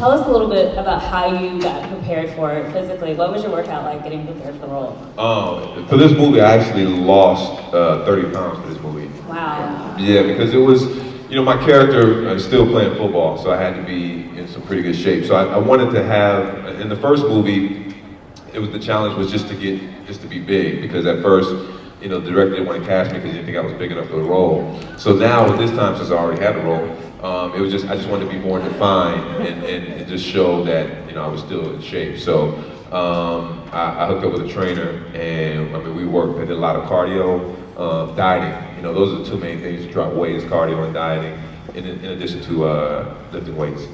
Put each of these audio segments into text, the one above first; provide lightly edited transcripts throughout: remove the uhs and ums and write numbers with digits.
tell us a little bit about how you got prepared for it physically. What was your workout like getting prepared for the role? For this movie, I actually lost 30 pounds for this movie. Wow. Yeah, because it was, my character is still playing football, so I had to be in some pretty good shape. So I wanted to have, in the first movie, the challenge was just to be big, because at first, the director didn't want to cast me because he didn't think I was big enough for the role. So now, with this time, since I already had the role, I just wanted to be more defined and just show that, I was still in shape. So I hooked up with a trainer, and we worked, I did a lot of cardio, dieting. Those are the two main things: drop weight is cardio and dieting, in addition to lifting weights.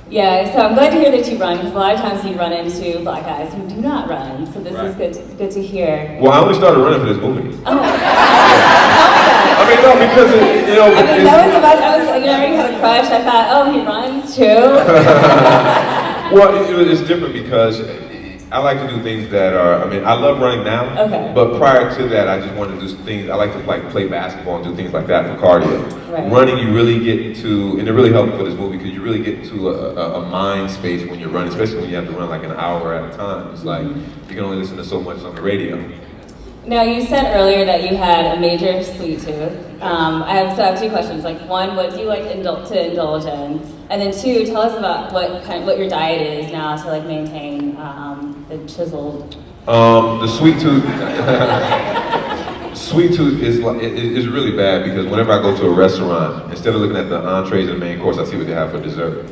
Yeah, so I'm glad to hear that you run, because a lot of times you run into black guys who do not run. So this is good to hear. Well, I only started running for this movie. Oh. No, because I already had a crush. I thought, oh, he runs too. Well, it's different because I like to do things that are, I love running now, but prior to that, I just wanted to do things, I like to play basketball and do things like that for cardio. Right. Running, you really get to, and it really helped me for this movie, because you really get to a mind space when you're running, especially when you have to run like an hour at a time. It's like, you can only listen to so much on the radio. Now, you said earlier that you had a major sweet tooth. I have two questions. Like, one, what do you like to indulge in? And then two, tell us about what your diet is now to maintain the chiseled. The sweet tooth. Sweet tooth is really bad, because whenever I go to a restaurant, instead of looking at the entrees and the main course, I see what they have for dessert.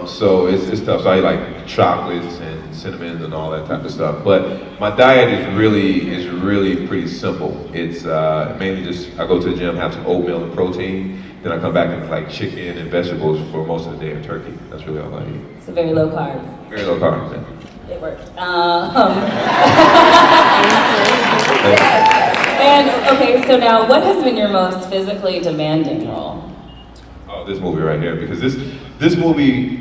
So it's tough. So I like chocolates and cinnamons and all that type of stuff. But my diet is really pretty simple. It's mainly just, I go to the gym, have some oatmeal and protein, then I come back and chicken and vegetables for most of the day, and turkey. That's really all I eat. It's a very low carb. Very low carb, yeah. It worked. And okay, so now, what has been your most physically demanding role? Oh, this movie right here, because this movie,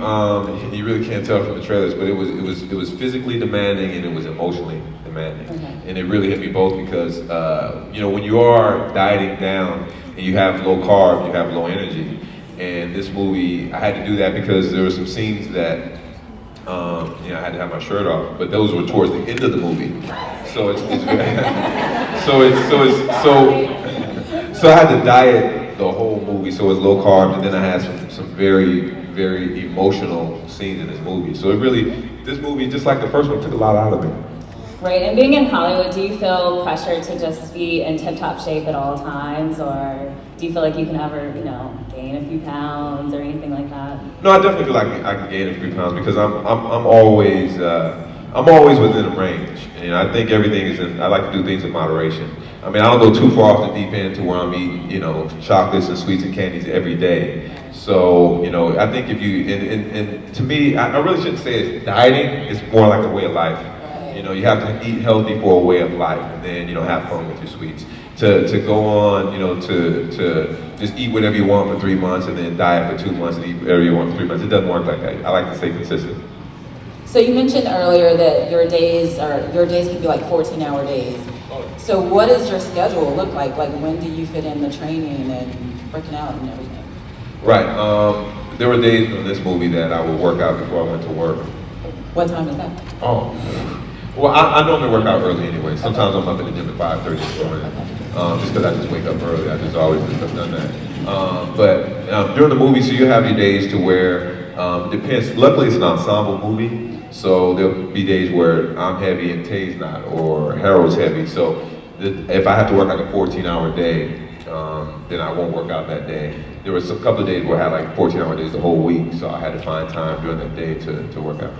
you really can't tell from the trailers, but it was physically demanding and it was emotionally demanding, and it really hit me both, because when you are dieting down and you have low carb, you have low energy, and this movie, I had to do that because there were some scenes that I had to have my shirt off, but those were towards the end of the movie, so so I had to diet the whole movie, so it was low carb, and then I had some very, very emotional scenes in this movie. So this movie, just like the first one, took a lot out of me. Right, and being in Hollywood, do you feel pressure to just be in tip-top shape at all times, or do you feel like you can ever, gain a few pounds or anything like that? No, I definitely feel like I can gain a few pounds, because I'm always within a range, and I think everything I like to do things in moderation. I don't go too far off the deep end to where I'm eating, chocolates and sweets and candies every day. So, I think if you, and to me, I really shouldn't say it's dieting, it's more like a way of life. You have to eat healthy for a way of life, and then, have fun with your sweets. To go on, to just eat whatever you want for 3 months and then diet for 2 months and eat whatever you want for 3 months, it doesn't work like that. I like to stay consistent. So you mentioned earlier that your days could be 14-hour days. So what does your schedule look like? When do you fit in the training and working out and everything? Right. There were days in this movie that I would work out before I went to work. What time is that? Oh. Well, I normally work out early anyway. Sometimes I'm up in the gym at 5:30 in the morning, just because I just wake up early. I just always have done that. But during the movie, so you have your days to where, it depends. Luckily, it's an ensemble movie, so there'll be days where I'm heavy and Tay's not, or Harold's heavy. So if I have to work like a 14-hour day, then I won't work out that day. There was a couple of days where I had 14-hour days the whole week, so I had to find time during that day to work out.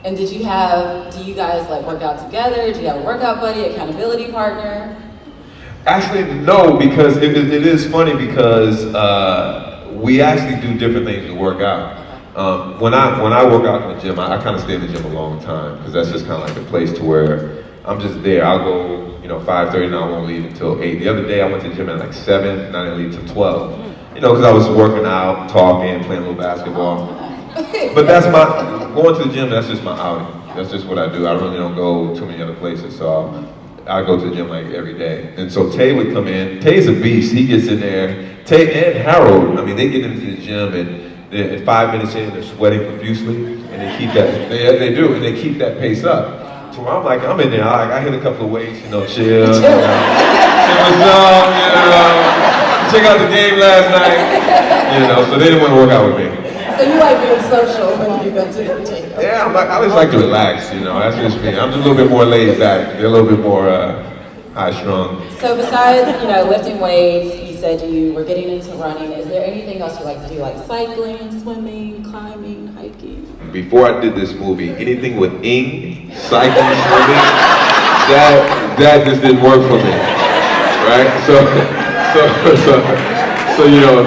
And do you guys work out together? Do you have a workout buddy, accountability partner? Actually, no, because it is funny, because we actually do different things to work out. When I work out in the gym, I kind of stay in the gym a long time, because that's just kind of like a place to where I'm just there. I'll go, 5:30 and I won't leave until 8. The other day I went to the gym at 7 and I didn't leave till 12. Because I was working out, talking, playing a little basketball. But going to the gym, that's just my outing. That's just what I do. I really don't go too many other places, so I go to the gym every day. And so Tay would come in. Tay's a beast. He gets in there. Tay and Harold, they get into the gym, and And 5 minutes in, they're sweating profusely, and they keep that. They do, and they keep that pace up. So I'm like, I'm in there. I hit a couple of weights, chill. What's up, check out the game last night, so they didn't want to work out with me. So you like being social when you go to the gym? Yeah, I always like to relax, that's just me. I'm just a little bit more laid back. They're a little bit more high strung. So besides, lifting weights, you said you were getting into running. Is there anything else you like to do, like cycling, swimming, climbing, hiking? Before I did this movie, anything with ing, cycling, swimming, that just didn't work for me, right? So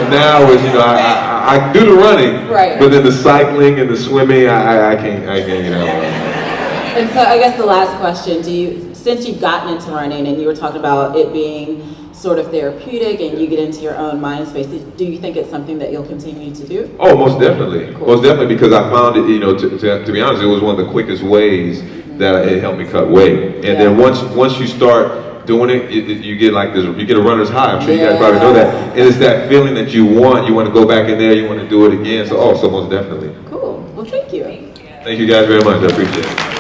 now it's, I do the running, right. But then the cycling and the swimming, I can't get out. And so I guess the last question, since you've gotten into running and you were talking about it being sort of therapeutic and you get into your own mind space, do you think it's something that you'll continue to do? Oh, most definitely. Cool. Most definitely, because I found it, to be honest, it was one of the quickest ways that it helped me cut weight. And then once you start doing it, you get like this, you get a runner's high. I'm sure you guys probably know that. And it's that feeling that you want to go back in there, you want to do it again. So most definitely. Cool. Well, thank you. Thank you guys very much. I appreciate it.